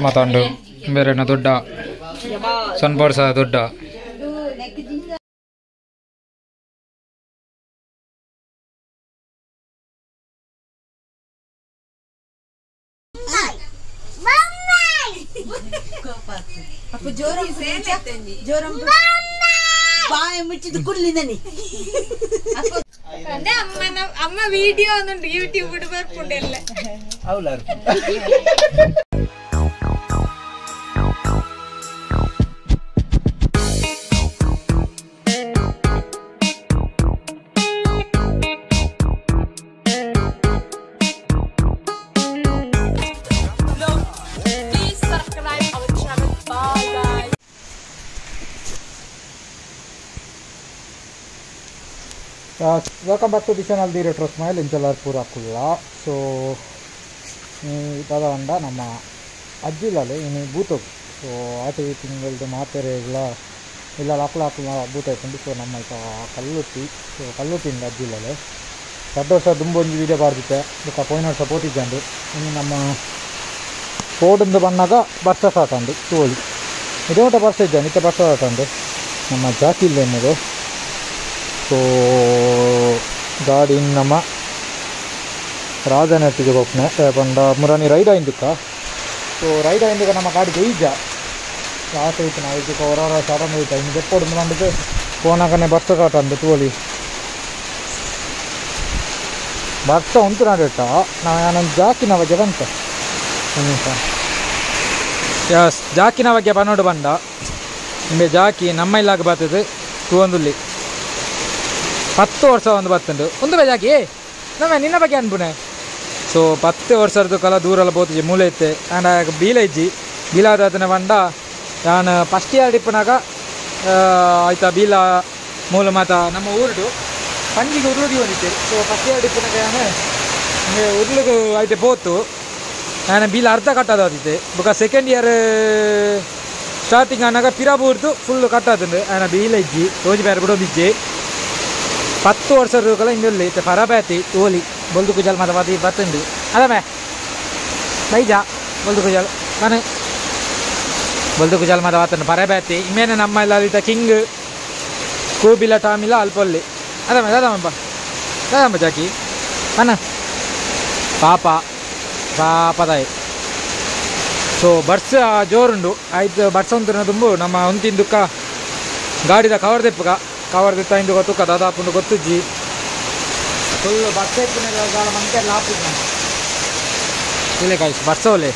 ಮಾತಾಂಡು ಬೇರೆನ ದೊಡ್ಡ ಸನ್ಬೋರ್ಸ ದೊಡ್ಡ ಅಮ್ಮ ವಿಡಿಯೋ ಯೂಟ್ಯೂಬ್ ಬರ್ಕೊಂಡೆಲ್ಲ Welcome back to the channel The Retro Smile in Jalalpur Akula. So ಇವಾಗ ಅಂಡ ನಮ್ಮ ಅಜ್ಜಿಲಲ್ಲಿ ಇನ್ನು ಬೂತು ಸೊ ಆಟ ತಿಂಗಳದ್ದು ಮಾತೆರೆ ಇಲ್ಲ ಲಾಕ್ಲ ಬೂತ ಆಯ್ತು. ಸೊ ನಮ್ಮ ಈಗ ಕಲ್ಲುಟ್ಟಿಂದ ಅಜ್ಜಿಲಲ್ಲಿ 2 ವರ್ಷ ತುಂಬ ಒಂದು ವೀಡಿಯೋ ಬಾರ್ದಿತ್ತೆ ಇದಕ್ಕೆ ಪೋಯಿನ ವರ್ಷ ಪೋತಿದ್ದಂಡು ಇನ್ನು ನಮ್ಮ ಕೋಡಿಂದು ಬಣ್ಣಾಗ ಬರ್ಸ ಸಾಟಂಡು ತೋಳಿ ಇದೇ ಬರ್ಸ ಇದ್ದಾನೆ ಇತ್ತೆ ಬರ್ಸ ಸಾಟಂಡು ನಮ್ಮ ಜಾಕಿಲ್ಲ ಎನ್ನುವುದು. ಸೊ ಗಾಡಿ ನಮ್ಮ ರಾಜನಟ್ಟಿಗೆ ಹೋಗ್ನೆ ಬಂದ ಮುರಾನಿ ರೈಡ್ ಆಯ್ದುಕ್ಕ. ಸೊ ರೈಡ್ ಆಯ್ದುಕ ನಮ್ಮ ಗಾಡಿ ಗೈಜ ಆಸೆ ಇತ್ತು ನಾವು ಇದಕ್ಕೆ ಹೊರ ಶಾಟಂದು ಇತ್ತು ಇನ್ನು ಎಪ್ಪೊಡು ಬಂದಿದ್ದು ಫೋನಾಗನೆ ಬರ್ಸ ಕಾಟಂದು ತೋಲಿ ಬರ್ಸ ಉಂಟು ನಾಡಿಟ್ಟ ನಾನು ಜಾಕಿನ ಬಗ್ಗೆ ಬಂತ ನಿಮಿಷ ಯಸ್ ಜಾಕಿನ ಬಗ್ಗೆ ಬನ್ನೋಡು ಬಂದ ನಿಮಗೆ ಜಾಕಿ ನಮ್ಮ ಇಲ್ಲಾಗ ಬರ್ತದೆ ತೂವೊಂದುಲ್ಲಿ 10 ವರ್ಷ ಒಂದು ಬರ್ತಂಡು ಒಂದು ಬೇಜಾಕಿ ನಮ್ಮ ನಿನ್ನ ಬಗ್ಗೆ ಅನ್ಪುಣೆ. ಸೊ 10 ವರ್ಷದ್ದು ಕಲ ದೂರೆಲ್ಲ ಬೋತಿಜಿ ಮೂಲೆ ಇತ್ತೆ ಆ್ಯಂಡ್ ಬೀಲೈಜಿ ಬೀಲಾದನ ಬಂಡ ನಾನು ಫಸ್ಟ್ ಇಯರ್ ಇಪ್ಪನಾಗ ಆಯ್ತಾ ಬೀಲ ಮೂಲ ಮಾತ ನಮ್ಮ ಊರುಡು ಪಂಜಿಗೆ ಉರುಳಿಗೆ ಬಂದಿತ್ತೆ. ಸೊ ಫಸ್ಟ್ ಇಯರ್ ಇಪ್ಪನಾಗ ನಾನು ಉರುಳಿಗೆ ಆಯ್ತು ಬೋತು ನಾನು ಬೀಲ ಅರ್ಧ ಕಟ್ಟೋದಾದಿತ್ತೆ ಬೊಕ ಸೆಕೆಂಡ್ ಇಯರ್ ಸ್ಟಾರ್ಟಿಂಗ್ ಅನ್ನಾಗ ಪಿರಾಬೂರ್ದು ಫುಲ್ಲು ಕಟ್ಟೋದು ಆ್ಯಂಡ್ ಬೀಲೈಜಿ ರೋಜು ಬೇರೆ ಬಿಡೋದಿಜ್ಜಿ 10 ವರ್ಷದ ಕಲ ಹಿಂದುಲ್ಲಿ ಫರಬ್ಯಾತಿ ಓಲಿ ಬೊಲ್ದು ಕುಜಲ್ ಮತ ಬಾತಿ ಬತ್ತಂಡು ಅದಮೇ ಬೈಜಾ ಬೊಲ್ದು ಕುಜಲ್ ನಾನು ಬೊಲ್ದು ಕುಜಲ್ ಮತ ಬಾತಂಡು ಫರಬ್ಯಾತಿ ಇಮೇನೆ ನಮ್ಮ ಇಲ್ಲ ಕಿಂಗ್ ಕೂಬಿಲ್ಲ ಟಾಮಿಲ್ಲ ಅಲ್ಪೊಲ್ಲಿ ಅದಮ್ಮ ಅದಮ್ಮ ಜಾಕಿ ಅನ್ನ ಪಾಪದಾಯಿ. ಸೊ ಬರ್ಸ ಜೋರುಂಡು ಆಯ್ತು ಬರ್ಸ ಉಂಟು ತುಂಬು ನಮ್ಮ ಒಂತಿಂದುಕ್ಕ ಗಾಡಿದ ಕವರ್ ದೆಪ್ಪಗ ಕವರ್ ದಿತ್ತ ಗೊತ್ತುಕ್ಕ ದಾದಾಪುಂಡು ಗೊತ್ತುಜ್ಜಿ ಫುಲ್ಲು ಬಸ್ ಎತ್ತಿನ ಮಂತೆ ಲಾಪಿದ್ ಇಲ್ಲೇ ಕಾಯ್ಸು ಬರ್ಸೋಲೆ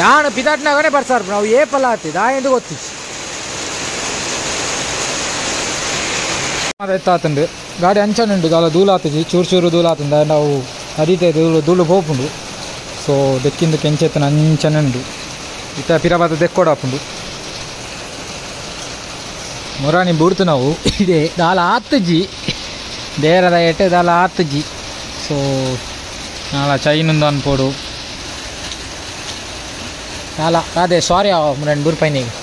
ಯಾನು ಪಿದಾಟ್ನಾಗನೇ ಬರ್ಸಾರ ನಾವು ಏಪಲ್ಲ ಆತಿದ್ ಆ ಎಂದು ಗೊತ್ತಿಜ್ಜಿ ಎತ್ತಾತಂಡು ಗಾಡಿ ಅಂಚನುಂಡು ದಾಲ ಧೂಳು ಆತಜಿ ಚೂರು ಧೂಳು ಆತಂದ ನಾವು ಅದಿತೆ ಧೂಳು ಹೋಪುಂಡು. ಸೊ ದೆಕ್ಕಿಂದು ಕೆಂಚೆತ್ತನ ಅಂಚನುಂಡು ಇತ್ತ ಪಿರಬಾದ ದೆಕ್ಕೋಡಾಪುಂಡು ಮುರಾಣಿ ಬೂಡ್ತು ನಾವು ಇದೆ ದಾಲ ಆತ್ತಜಿ ದೇರದ ಎಟ್ಟೆ ದಾಲ ಆತ್ತಜಿ. ಸೊ ನಾಳ ಚೈನೊಂದು ಅನ್ಪೋಡು ನಾಲ ಅದೇ ಸಾರಿ ಮುರಾಣಿ ಬೂರ್ ಪೈನಿಗೆ.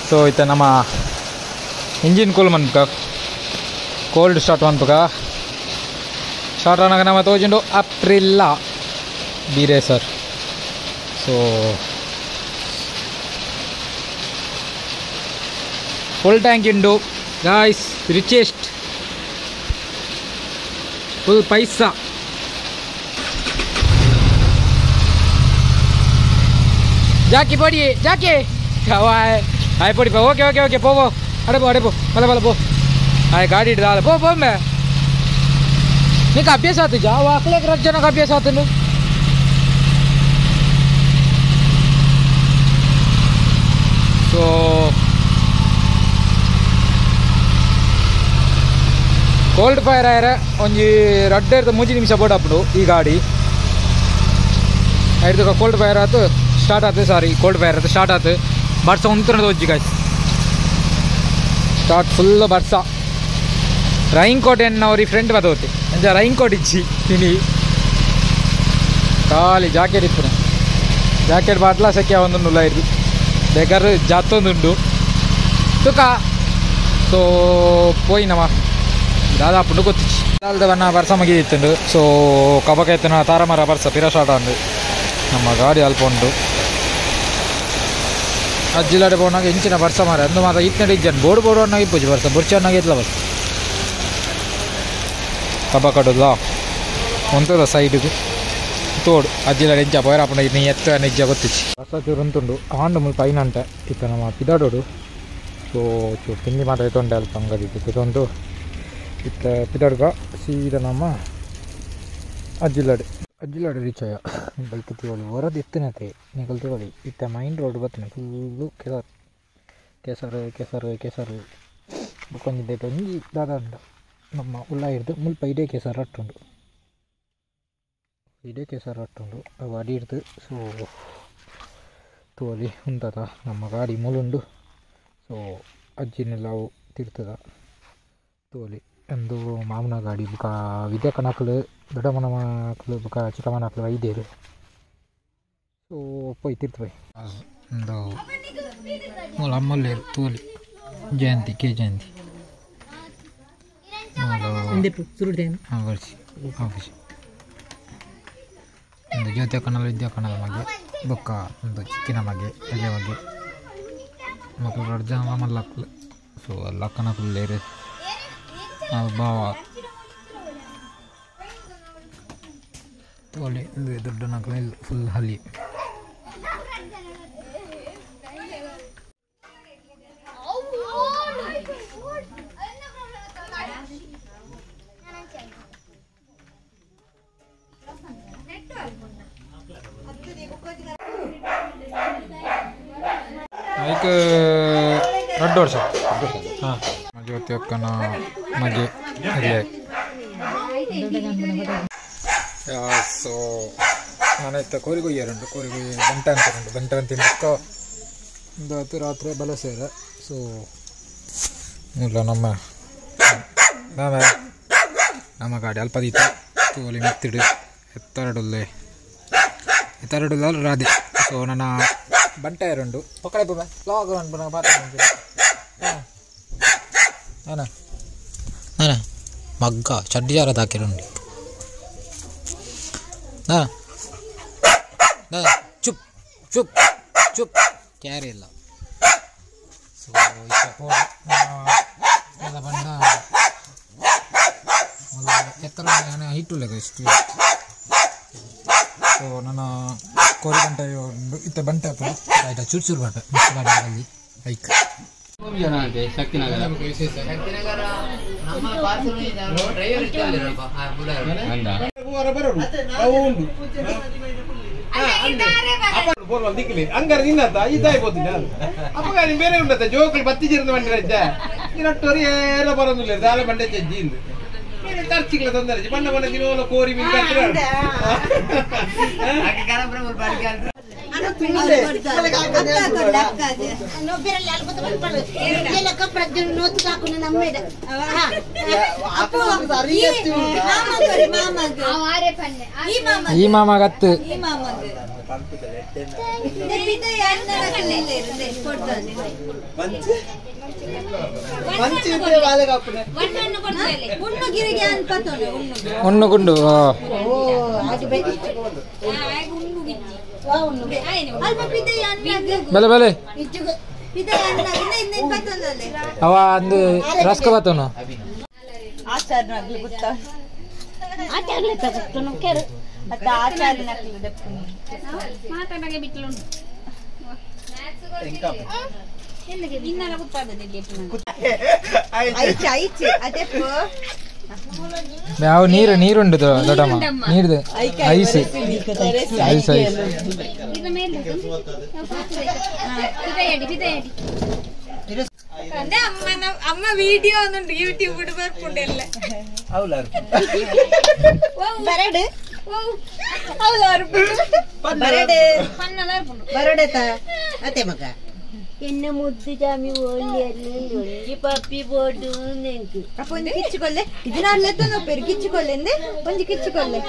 ಸೊ ಇತ್ತ ನಮ್ಮ ಇಂಜಿನ್ ಕೂಲ್ ಮನ್ಪಕ ಕೋಲ್ಡ್ ಸ್ಟಾರ್ಟ್ ಮನ್ಪಕ ಸ್ಟಾರ್ಟ್ ಆನಾಗ ನಮ್ಮ ತೋಜುಂಡು ಅಪ್ರಿಲ್ಲ ಬೀರೆ ಸರ್. ಸೊ ಫುಲ್ ಟ್ಯಾಂಕ್ ಉಂಡು ಗಾಯ್ಸ್ ರಿಚೆಸ್ಟ್ ಫುಲ್ ಪೈಸಾ ಜಾಕಿ ಪೋಡಿ ಜಾಕಿ ಆಯ್ ಪೋಡಿ ಓಕೆ ಪೋ ಅಡೆಪೋ ಬಲ ಪೋ ಆಯ್ ಗಾಡಿ ಇಡ್ದಾಲ ಪೋ ಮೇ నీకు అభ్యాస అవుతుంది వాకలేక రజ్జనకు అభ్యాస అవుతుంది. సో ಕೋಲ್ಡ್ ಫೈರ್ ಆಯ್ರೆ ಒಂಜಿ 2-3 ನಿಮಿಷ ಬೋಡಪ್ಪಡು ಈ ಗಾಡಿ ಐದು ಕೋಲ್ಡ್ ಫೈರ್ ಆಯ್ತು ಸ್ಟಾರ್ಟ್ ಆಯ್ತು ಕೋಲ್ಡ್ ಫೈರ್ ಆಯ್ತು ಸ್ಟಾರ್ಟ್ ಆಯ್ತು ಬರ್ಸ ಉಂತನದು ಒಜ್ಜಿ ಗಾಯ್ಸ್ ಸ್ಟಾರ್ಟ್ ಫುಲ್ ಬರ್ಸ ರೈನ್ ಕೋಟ್ ಅವ್ರಿಗೆ ಫ್ರೆಂಡ್ ಬದೋತಿ ಅಂಜ ರೈನ್ ಕೋಟ್ ಇಚ್ಚಿ ತಿನಿ ಖಾಲಿ ಜಾಕೆಟ್ ಇತ್ತು ಜಾಕೆಟ್ ಬಾಟ್ಲ ಸೆಕೆ ಒಂದು ನುಲ್ಲ ಇರ್ದು ಬೇಕಾದ್ರೆ ಜಾತೊಂದುಂಡು ತುಕ ಸೊ ಪೋಯಿ ನಮ್ಮ ದಾದಾಪುಂಡು ಗೊತ್ತಿಚ್ಚಿ ಅಲ್ದ ಬಣ್ಣ ಬರ್ಸ ಮಗಿದಿತ್ತುಂಡು ಸೊ ಕಬಕ ಎತ್ತನ ತಾರಮರ ಬರ್ಸ ಪಿರ ಸ್ಟಾರ್ಟ್ ಅಂದು ನಮ್ಮ ಗಾಡಿ ಅಲ್ಪ ಉಂಟು ಅಜ್ಜಿಲಾಡೆ ಬೋನಾಗ ಇಂಚಿನ ಬರ್ಸ ಮಾರ ಅಂದು ಮಾತ್ರ ಇತ್ತನೇ ಡಿಜನ್ ಬೋರ್ಡ್ ಅನ್ನಾಗಿ ಪೂಜೆ ಬರ್ಸ ಬುರ್ಚನ್ನಾಗಿ ಇತ್ತಲ ಬಸ್ ಕಬ್ಬ ಕಡೋದ ಒಂತದ ಸೈಡ್ಗೆ ತೋಡು ಅಜ್ಜಿಲಾಡೆ ಇಂಚ ಪೋಯರಾಪಣ ಇನ್ನು ಎತ್ತ ನಿಜ ಗೊತ್ತಿಚ್ಚಿ ಬಸ್ ಚೂರು ಉಂಟುಂಡು ಆಂಡು ಮುಲ್ಪ ಐನಂಟ ಇತ್ತ ನಮ್ಮ ಪಿದಾಡೋಡು ಸೊ ಚೂರು ತಿಂಡಿ ಮಾತಾಯ್ತೊಂಡೆ ಅಲ್ಪ ಅಂಗಡಿಗೆ ಇದೊಂದು ಇತ್ತ ಪಿದಾಡ್ಗ ಸೀದಾ ನಮ್ಮ ಅಜ್ಜಿಲಾಡೆ ರೀಚ್ ಆಯ ಬೈಕ್ ತಗೊಳ್ಳಿ ಹೊರದು ಎತ್ತನತೆ ನಿಗಲ್ ತಗೊಳ್ಳಿ ಇತ್ತ ಮೈನ್ ರೋಡ್ ಬರ್ತಾನೆ ಫುಲ್ಲು ಕೆಸರು ಬುಕ್ಕೊಂದಿದ್ದೆ ಒಂಜಿ ದಾದ ಉಂಡು ನಮ್ಮ ಉಲ್ಲ ಹಿಡ್ದು ಮುಲ್ಪ ಇಡೇ ಕೆಸರು ಅಟ್ಟುಂಡು ಅವು ಅಡಿ ಹಿಡ್ದು ಸೊ ತೋಲಿ ಉಂಟದ ನಮ್ಮ ಗಾಡಿ ಮೂಲುಂಡು ಸೊ ಅಜ್ಜಿನೆಲ್ಲ ಅವು ತಿರ್ತದ ತೋಲಿ ಒಂದು ಮಾಮನ ಗಾಡಿ ಬುಕ್ಕ ವಿದ್ಯಾ ಕಣಕ್ಲು ದೊಡ್ಡ ಮನಕ್ಲು ಬುಕ್ಕ ಚಿಕ್ಕ ಮನಕ್ಲು ಐದೇರು ಸೊ ಪೋಯ್ ತಿರ್ತವೆ ಒಂದು ಮೂಲ ಅಮ್ಮಲ್ಲೇರು ತೋಲಿ ಜಯಂತಿ ಕೆ ಜಯಂತಿ ಬರ್ಸಿ ಒಂದು ಜ್ಯೋತಿ ಕಣಲು ವಿದ್ಯಾ ಕಣದ ಮಗೆ ಬುಕ್ಕ ಒಂದು ಚಿಕ್ಕಿನ ಮಗೆ ಎಲೆ ಮಗೆ ಮಕ್ಕಳು ದೊಡ್ಡ ಜನ ಮಲ್ಲಕ್ಲು ಸೊ ಎಲ್ಲ ಕಣಕ್ಲೇರು ಬಾವ ತೋಲಿ ದೊಡ್ಡ ನಕಲು ಫುಲ್ ಹಲಿ ಐಕ್ 2 ವರ್ಷ ಹಾಂ ಜ್ಯೋತಿ ಅಕ್ಕನ ಮಗೆ ಇಲ್ಲೇ ಸೊ ನಾನೈತ ಕೋರಿಗೊಯ್ಯಾರುಂಟು ಕೋರಿಗೊಯ್ಯ ಗಂಟೆ ಅಂತಾರುಂಟು ಗಂಟೆ ಅಂತ ತಿನ್ನಕ್ಕ ಒಂದು ಹತ್ತು ರಾತ್ರಿ ಬಲ ಸೇರ ಸೊ ಇಲ್ಲ ನಮ್ಮ ಗಾಡಿ ಅಲ್ಪದೀತ ತೋಲಿ ಮೆತ್ತಿಡು ಎತ್ತರಡುಲ್ಲೆ ರಾಧೆ ಸೊ ನನ್ನ ಬಂಟೆ ಇರುಂಡು ಪಕ್ಕಡೆ ಬೊಮ್ಮೆ ಲಾಗ್ ಹಾಂ ಮಗ್ಗ ಚಡ್ಡಿ ಜಾರದ ಹಾಕಿರುಂಡು ಚುಪ್ ಕ್ಯಾರಿ ಇಲ್ಲ ಸೊ ಬಂಡ ಎತ್ತರ ಹಿಟ್ಟುಲ್ಲ ಇಷ್ಟು ಸೊ ನನ್ನ ಕೋರಿ ಗಂಟೆ ಇತ್ತ ಬಂಟೆ ಆಯ್ತಾ ಚೂರು ಬಂಟೆ ಗಾಡಿಯಲ್ಲಿ ಬೈಕ್ ಅಂಗಾರ ನಿನ್ನದ ಇದಾಯ್ಬೋದಿಲ್ಲ ಅಪ್ಪಗ ನೀನು ಬೇರೆ ಉಂಟತ್ತ ಜೋಕುಲು ಬತ್ತಿ ಚಿರಂದ ಬಂಡಿ ರಜ್ಜ ನೀನಟ್ಟೋರಿ ಎಲ್ಲ ಬರೋದಿಲ್ಲ ದಾಲ ಬಂಡೆ ಚಜ್ಜಿ ಇಂದು ಖರ್ಚಿಗಳ ತೊಂದರೆ ಬಣ್ಣ ದಿನ ಕೋರಿ ಮೀನು ಈ ಮಾಮಗತ್ತು ಒಣ್ಣು ಗುಂಡು ಬೆಲೆ ಬೆಲೆ ಅವ ಅಂದು ರಸ್ಕ ಬತ್ತನು ಯಾವ ನೀರುಂಡು ದೊಡ್ಡಮ್ಮ ನೀರ್ದು ಐಸ್ ಐಸ್ ಐಸ್ ಅಮ್ಮ ವಿಡಿಯೋ ಒಂದುಂಟು ಯೂಟ್ಯೂಬ್ ಬರ್ಕೊಂಡೆಲ್ಲ എന്നെ മുദ്ദു ചാമി ഒല്ലി പപ്പി പോട്ടു അപ്പൊ ഒന്ന് കിച്ചുകൊല്ലേ ഇതിനല്ലെത്തോ പെരുക്കിച്ചുകൊല്ലെന്ത് ഒന്ന് കിച്ചുകൊല്ലേ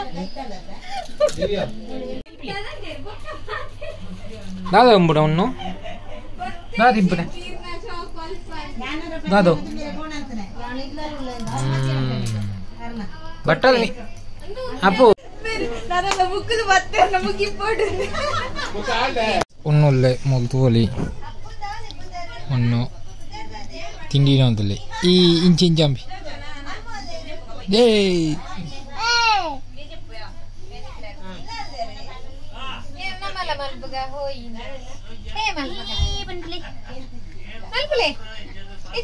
ದಾದ ಉಂಬುಡ ಉಣ್ಣು ದಾದ ಇಂಪುಡೆ ದಾದೋ ಬಟ್ಟಲ್ ಅಪ್ಪು ನಾನಲ್ಲ ಬುಕ್ಕದು ಮತ್ತೆ ನಮಗೆ ಇಂಪಾರ್ಟೆಂಟ್ ಉಣ್ಣುಲ್ಲೆ ಮುಲ್ತು ಒಲಿ ಒಂದು ತಿಂಡಿನ ಒಂದಲ್ಲಿ ಈ ಇಂಚಂಬಿ ಜೈ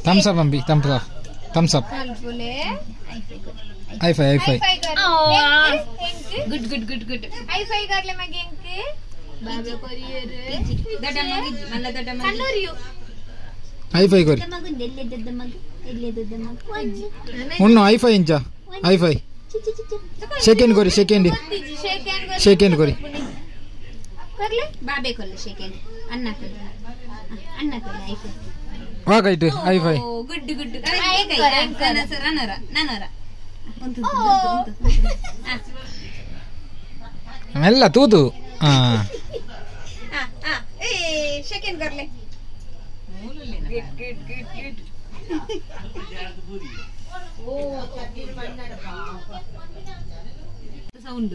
ಥಮ್ಸ್ ಅಪ್ ಅಂಬಿ ಥಮ್ಸ್ ಅಪ್ ಐಫೈ ಗುಡ್ ಗುಡ್ ಗುಡ್ ಗುಡ್ ಐಫೈ ಕಾರ್ಲೆ ಮಗೆ ಬಾಬೆ ಕೊರಿಯರ್ ಸಣ್ಣೋರಿಯು ಐಫೈ ಕೊರಿ ಉಣ್ಣು ಐಫೈ ಇಂಚ ಐಫೈ ಸೆಕೆಂಡ್ ಕೊರಿ ಸೆಕೆಂಡ್ ಕೊರಿ करले बाबे कोल्ले सेकेंड अन्ना कोल्ले ಐಫೈ ವಾಗೈಟ್ ಐಫೈ ಗುಡ್ ಗುಡ್ ನನರ ಮೆಲ್ಲ ತೂತು ए सेकेंड करले गुड ओ ಸೌಂಡ್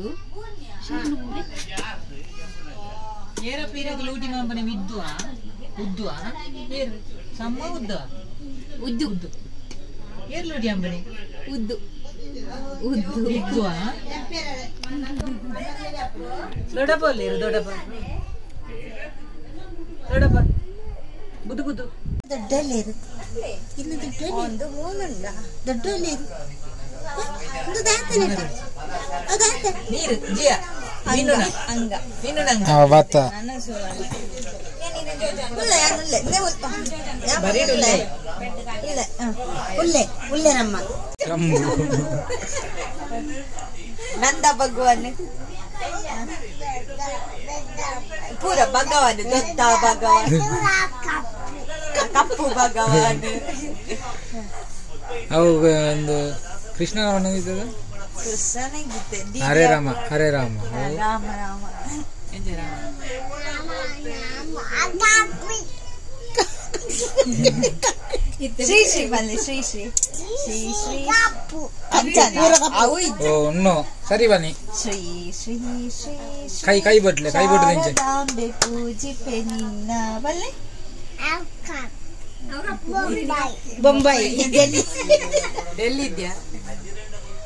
ಏರ ಪೀರಗ ಲೂಟಿ ಮಾಂಬನೆ ವಿದ್ವಾ ಉದ್ವಾ ಏರ್ ಸಮ್ಮ ಉದ್ದು ಏರ್ ಲೂಟಿ ಅಂಬನೆ ಉದ್ದು ವಿದ್ವಾ ದೊಡ್ಡಪ್ಪ ಬುದು ದೊಡ್ಡಲೇರು ಇನ್ನು ಒಂದು ಮೂನುಂಡ ದೊಡ್ಡಲೇರು ಒಂದು ದಾತನೆ ಅದಾತ ನೀರು ಜಿಯ ಅಂಗ ವಾತ ಉಲ್ಲೆ ನಮ್ಮ ನಂದ ಭಗವಾನ್ ಪೂರ ಭಗವಾನ್ ದೊಡ್ಡ ಭಗವಾನ್ ಕಪ್ಪು ಭಗವಾನ್ ಅವು ಒಂದು ಕೃಷ್ಣನ ಇದ್ದದ ಕೃಷ್ಣನಿಗೆ ಹರೇ ರಾಮ ರಾಮ ಶ್ರೀ ಬನ್ನಿ ಶ್ರೀ ಸರಿ ಬನ್ನಿ ಶ್ರೀ ಕೈ ಬಟ್ಲೆ ಪೂಜಿಪೆ ನಿನ್ನ ಬಲ್ಲೆ ಬೊಂಬೈ ಡೆಲ್ಲಿ ಇದ್ಯಾ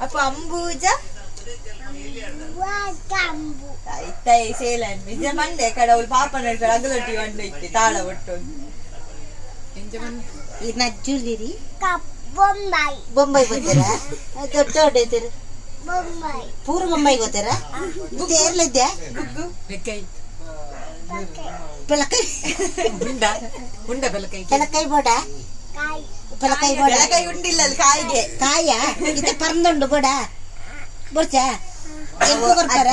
ಅಪ್ಪ ಅಂಬೂಜ ಇತ್ತೈ ಸೇಲನ್ ನಿಜ ಮಂಡೆ ಕಡೆ ಅವಳು ಪಾಪ ನಡ್ತಾರೆ ಅಗಲೊಟ್ಟಿ ಹೊಂಡ ಇತ್ತೆ ತಾಳ ಒಟ್ಟು ನಜ್ಜುಲಿರಿ ಬೊಂಬೈ ಗೊತ್ತೀರ ದೊಡ್ಡ ಹೊಡೆತೀರ ಪೂರ ಬೊಂಬೈ ಗೊತ್ತೀರ ತೇರ್ಲಿದ್ಯಾ ಬೆಳಕೈ ಬೆಳಕೈ ಬೋಡ ಬೆಳಕೈ ಉಂಡಿಲ್ಲ ಕಾಯಿಗೆ ಕಾಯ ಇದು ಪರಂದುಂಡು ಬೋಡ ಬರ್ಚ ಕೊಡ್ತಾರ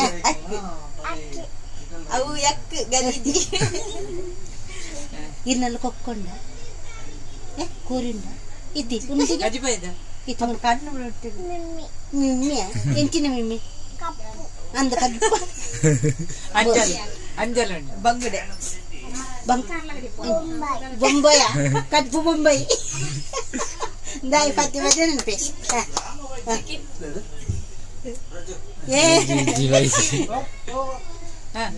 ಅವು ಎಕ್ ಗಲೀಜಿ ಇನ್ನಲ್ಲಿ ಕೊಕ್ಕೊಂಡ ಕೂರಿಂಡ ಇದ್ದಿ ಇದು ಕಣ್ಣು ಮಿಮ್ಮಿ ಎಂಚಿನ ಮಿಮ್ಮಿ ಅಂದ ಕದ್ದು ಬಂಗುಡೆ ಬೊಂಬಾಯ ಕದ್ದು ಬೊಂಬೈ ದಾಯಿ ಪತ್ತಿ ಮಧ್ಯ ನೆನಪಿ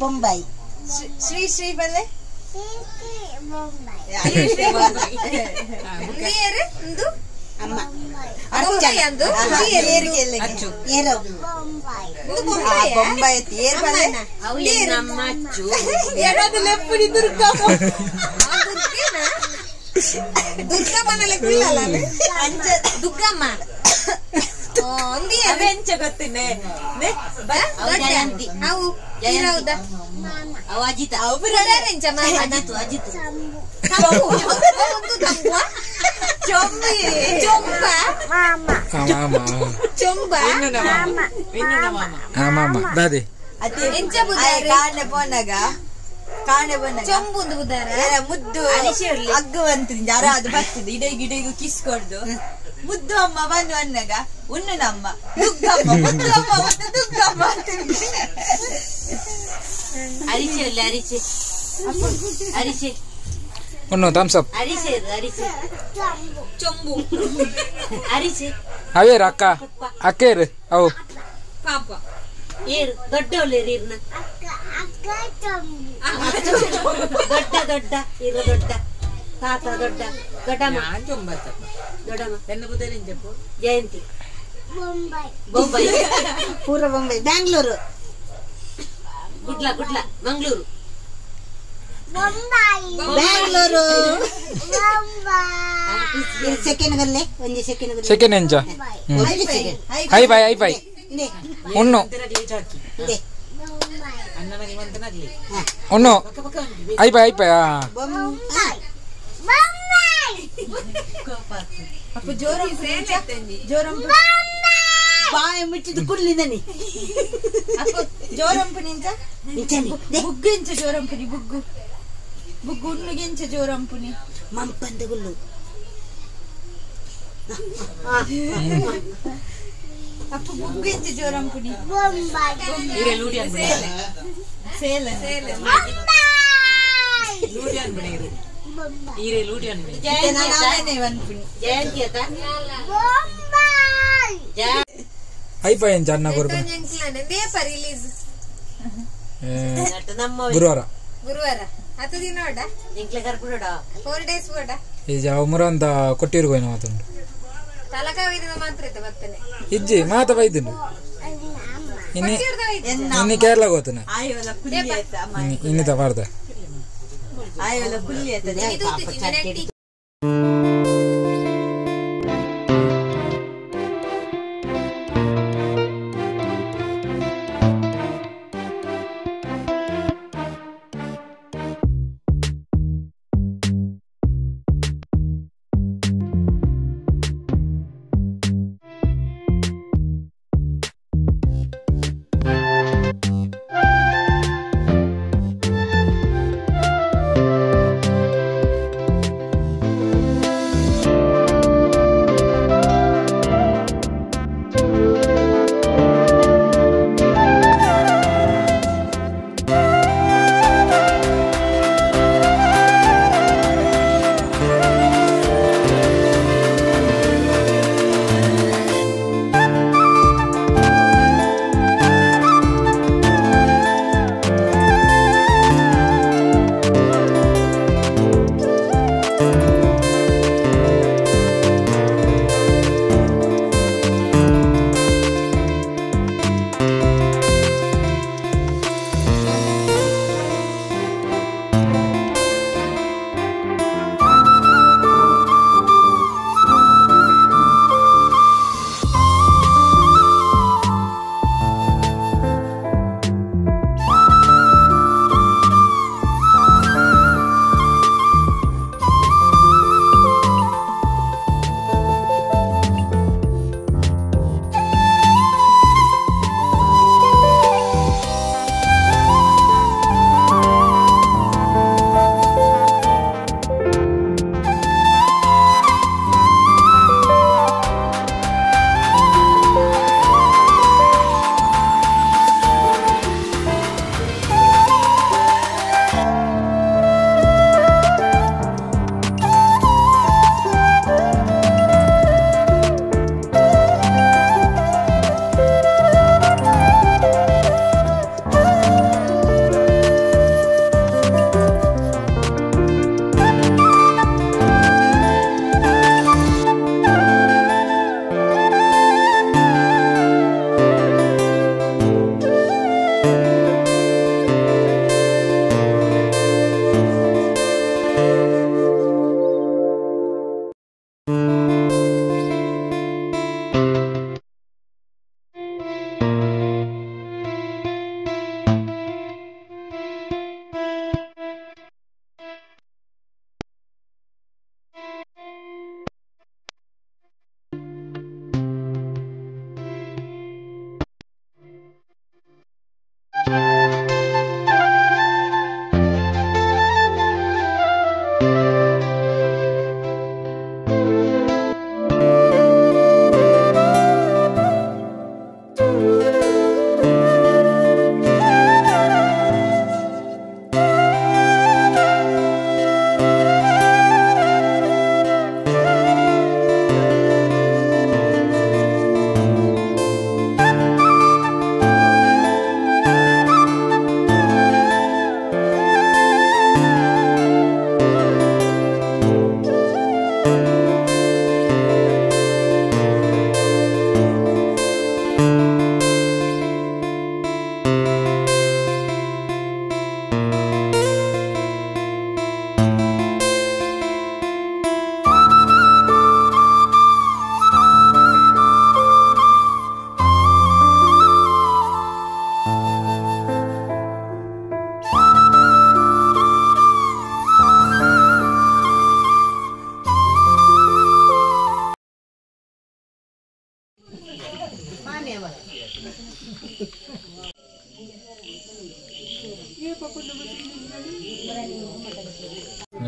ಬೊಂಬೈ ಶ್ರೀ ಬಲ್ಲೆ ಅಮ್ಮ ಬೊಂಬೈ ದುರ್ಗಮ್ಮ ಎಂಚ ಗೊತ್ತೇನೆ ಅಜಿತ ಮುದ್ದು ಅಗ್ಗವಂತ ಯಾರಾದ್ರು ಬರ್ತಿದ್ದು ಇಡೀಗೂ ಕಿಸ್ ಕೊಡ್ದು ಮುದ್ದು ಅಮ್ಮ ಬಂದು ಅನ್ನಗ ಉಣ್ಣು ನಮ್ಮ ದುಗ್ಗಮ್ಮ ಮುದ್ದು ಅಮ್ಮ ಮತ್ತು ದುಗ್ಗಮ್ಮ ಅರಿಸೆ ಒಂದು ಥಮ್ಸ್ ಅಪ್ ಅರಿಸೆ ಚೊಂಬು ಅರಿಸೆ ಅವೇರು ಅಕ್ಕೇರು ಅವು ಪಾಪ ಏರು ದೊಡ್ಡವಲ್ಲೇರು ಇರ್ನ ದೊಡ್ಡ ಇರೋ ದೊಡ್ಡ ತಾತ ದೊಡ್ಡ ದೊಡ್ಡಮ್ಮ ದೊಡ್ಡಮ್ಮ ಜಯಂತಿ ಬೊಂಬೈ ಪೂರ್ವ ಬೊಂಬೈ ಬ್ಯಾಂಗ್ಳೂರು ಗುಡ್ಲ ಮಂಗಳೂರು ಬ್ಯಾಂಗ್ಳೂರು ಸೆಕೆಂಡ್ ಎಂಚ ಹೈ ಬೈ ಉಣ್ಣು ಉಣ್ಣು ಐ ಬೈ ಬಾಯಿ ಮುಚ್ಚಿದ್ದು ಕುಳ್ಳಿದನಿ జోరంపునించ బుగ్గించ జోరంపుని బుగ్గు ఉన్నగించ జోరంపుని ಮಂಪಂದ ಗುಲ್ಲು అప్పు బుగ్గించ జోరంపుని అయిపోయింది అన్న కొరకు ಗುರುವಾರ ಈಗ ಒಮ್ಮರ ಅಂತ ಕೊಟ್ಟಿರು ಹೋಯ್ನ ಮಾತುಂಡು ಇಜ್ಜಿ ಮಾತ ಬೈದಿನು ಇನ್ನು ಕೇರಳ ಹೋತನ ಇನ್ನಿತ ಮಾಡ್ದ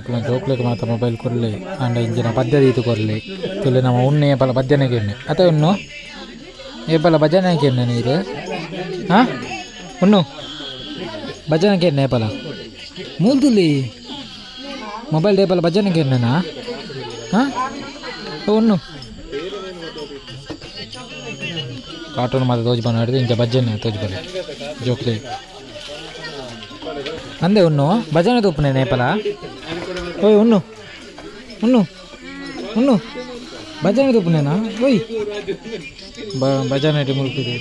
ನಿಖಲ ಜೋಕ್ಲಿಗೆ ಮಾತ್ರ ಮೊಬೈಲ್ ಕೊಡಲಿ ಅಂಡ ಇಂಜಿನ ಪದ್ಯ ರೀತಿ ಕೊಡಲಿ ತುಳಿ ನಮ್ಮ ಉಣ್ಣೆ ಏಪಲ ಭಜನೆಗೆ ಎಣ್ಣೆ ಅಥವಾ ಉಣ್ಣು ಏಪಲ ಭಜನೆಗೆ ಎಣ್ಣೆ ನೀರು ಹಾಂ ಉಣ್ಣು ಭಜನೆಗೆ ಎಣ್ಣೆ ಏಪಲ ಮೂಲ್ದುಲಿ ಮೊಬೈಲ್ ಏಪಲ ಭಜನೆಗೆ ಎಣ್ಣೆನಾ ಹಾಂ ಉಣ್ಣು ಕಾರ್ಟೂನ್ ಮಾತ್ರ ತೋಜ್ ಬಂದು ಹಿಡಿದು ಇಂಚ ಭಜನೆ ತೋಜ್ ಬರಲಿ ಜೋಕ್ಲಿ ಅಂದೆ ಉಣ್ಣು ಭಜನೆ ತುಪ್ಪನೆ ನೇಪಲ ಓಯ್ ಉಣ್ಣು ಉಣ್ಣು ಉಣ್ಣು ಭಜನೆ ತುಪ್ಪನೇನಾ ಓಯ್ ಭಜನೆ ಮುಳುಕಿದೆ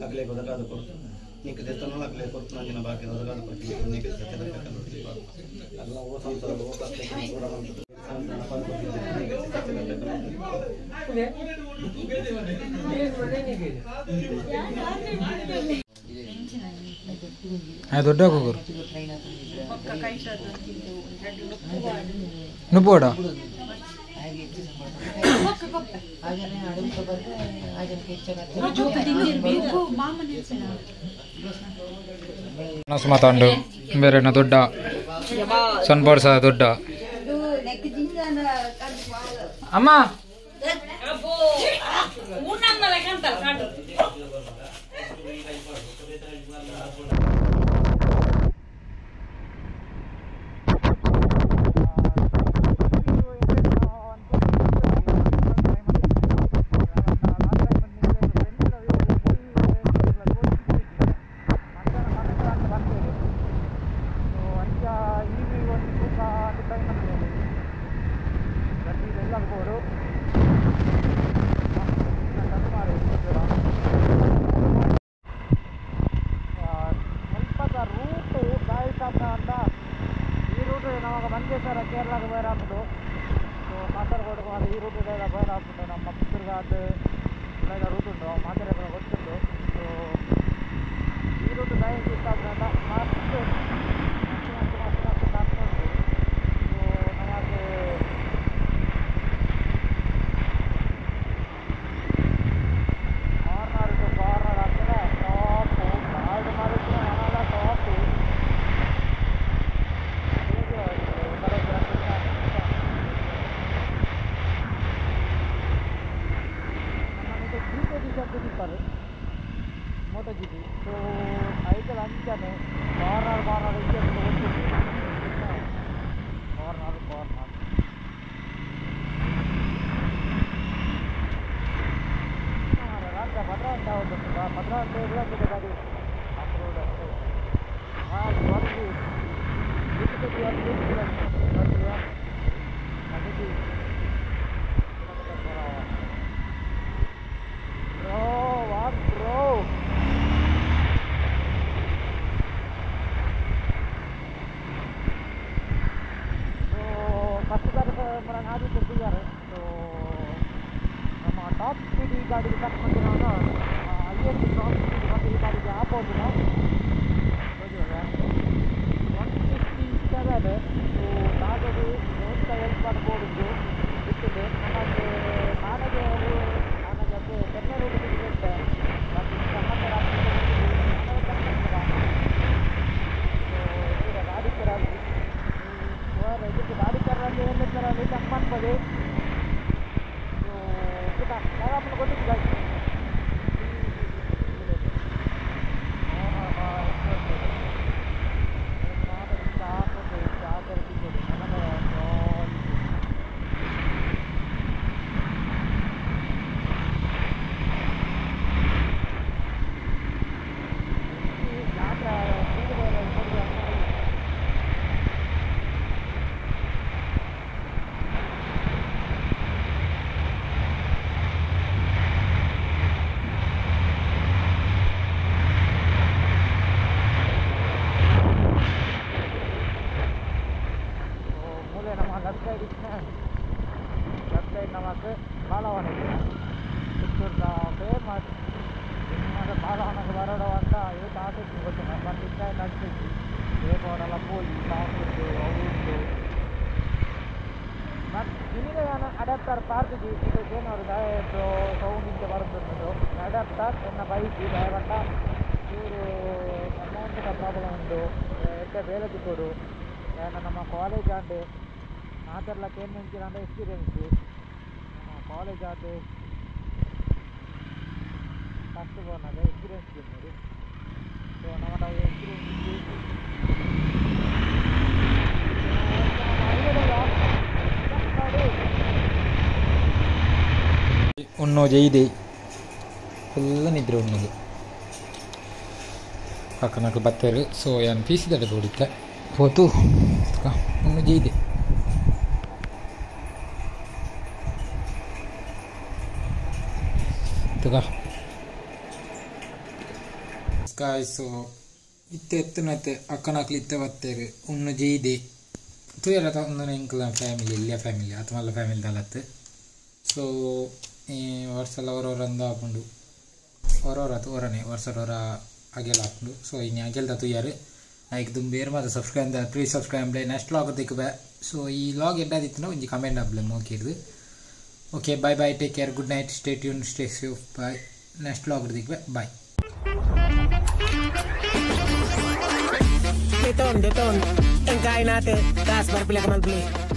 अगले को दगा दो निक देता ना अगले को ना जिना बाकी दगा दो निक देता ना कर लो अगला वो संसार वो करते हैं पूरा हम ದೊಡ್ಡ ಕೂಗುರು ನುಪ್ಪೋಡ ಮಾತಾಂಡು ಬೇರೆ ದೊಡ್ಡ ಸನ್ಬೋರ್ಡ್ ಸಹ ದೊಡ್ಡ ಅಮ್ಮ ಕೇರಳಕ್ಕೆ ಬೈರ್ ಹಾಕ್ಬಿಟ್ಟು ಸೊ ಕಾಸರಗೋಡು ಈ ರೂಟ್ ಇದೆ ಬೈರ್ ಹಾಕ್ಬಿಟ್ಟು ನಮ್ಮ ಚಿತ್ರದುರ್ಗ ಇಲ್ಲೆಲ್ಲ ರೂಟ್ ಉಂಟು ಮಾತೆರೆ ಕೂಡ ಗೊತ್ತುಂಟು ಸೊ ಈ ರೂಟ್ ದಯವಿಟ್ಟು ಇಷ್ಟ ಆದ್ದರಿಂದ ಮಸ್ತ್ ಆಗ್ತಾ ಉಂಟು ಸೊ ನಮಗೆ ಕಾರ್ನರ್ ಆಗ್ತದೆ ಟಾಪು ಕಾರ್ಡ್ ಮಾಡಿದ್ರೆ ನಾನೆಲ್ಲ ಟಾಪು मोटो जीपी तो साइकिल अंचने कार्नर भद्रा ಗಾಡಿ ಟಾಪ್ ಸ್ಪೀಡ್ ಈ ಗಾಡಿಗೆ ತಕ್ಕಂತೆ ನಾವು ಹೈಯೆಸ್ಟ್ ಟಾಪ್ ಸ್ಪೀಡ್ ಮತ್ತು ಈ ಗಾಡಿಗೆ ಆಪೋಸಿಟ್ 157 ಸೊ ದಾಟೋದು ನೋಡ್ತಾ ಹೆಲ್ಪ್ ಮಾಡ್ಬೋದು ನಡ್ಸೈತಿ ಗೊತ್ತಿಲ್ಲ ಒಂದು ತಿಂಗಳ ನಡ್ಸೈತಿ ಬೇಗವರೆಲ್ಲ ಹೋಗಿ ಸೌಂಡ್ ಉಂಟು ಅವು ಉಂಟು ಮತ್ತು ನಿಮಗೆ ನಾನು ಅಡಾಪ್ಟರ್ ಪಾರ್ಟಿಗೆ ಇದು ಏನವರು ದಯವಿಟ್ಟು ಸೌಂಡಿಂದ ಬರುತ್ತಿದ್ದು ಅಡಾಪ್ಟರ್ ನನ್ನ ಬೈಕ್ ದಯವಟ್ಟ ಇವರು ಅಮೌಂಟಿನ ಪ್ರಾಬ್ಲಮ್ ಉಂಟು ಎಡ್ಡೆ ಬೇಲೆ ಕೊಡು ನಮ್ಮ ಕಾಲೇಜ್ ಆಂಡೆ ಮಾತಾಡ್ಲಕ್ಕೆ ಏನು ನೆಂಚಿನ ಅಂದರೆ ಎಕ್ಸ್ಪೀರಿಯನ್ಸು ನಮ್ಮ ಕಾಲೇಜ್ ಆಂಡೆ ಫಸ್ಟ್ ಬಂದಾಗ ಎಕ್ಸ್ಪೀರಿಯನ್ಸ್ ನೋಡಿ ಸೊ ನಮ್ಮ ಎಕ್ಸ್ಪೀರಿಯನ್ಸ್ ಉಣ್ಣೋ ಜೈದೆ ಫುಲ್ಲ ನಿದ್ರೆ ಉಣ್ಣೋದು ಪಕ್ಕನಕ್ಕೆ ಬತ್ತರು ಸೊ ಏನು ಪೀಸಿದಡೆ ಹೊಡಿತೆ ಹೋತು ಉಣ್ಣು ಜೈದೆ ಸೊ ಇತ್ತೆ ಎತ್ತನತ್ತೆ ಅಕ್ಕನಾಕ್ಲಿ ಇತ್ತೆ ಬತ್ತೇರು ಉಣ್ಣು ಜೈದೆ ತುಯರ ಒಂದು ಎಂಕಲ ಫ್ಯಾಮಿಲಿ ಇಲ್ಲಿಯ ಫ್ಯಾಮಿಲಿ ಅಥವಾ ಅಲ್ಲ ಫ್ಯಾಮಿಲಿ ದಲತ್ತು ಸೊ ಈ ವರ್ಷಲ್ಲ ಅವರವರಂದು ಹಾಕೊಂಡು ಹೊರವರತ್ತು ಹೊರನೆ ವರ್ಷರವರ ಅಗೆಲ್ಲ ಹಾಕೊಂಡು ಸೊ ಇನ್ನು ಅಗೆಲ್ದ ತುಯ್ಯಾರು ಆಯ್ಕೆ ತುಂಬ ಬೇರೆ ಮಾತ್ರ subscribe please subscribe next log ತೆಕ್ಕು ಸೊ ಈ ಲಾಗ್ ಎಡ್ಡಾದಿತ್ತು ಒಂದು ಕಮೆಂಟ್ ಅಬ್ಲೆ ಮೋಕಿರ್ದು okay bye bye take care good night stay tuned stay safe bye next log ತೆಕ್ಕು bye Deton, engkau natin, gas berpilih kemal beli.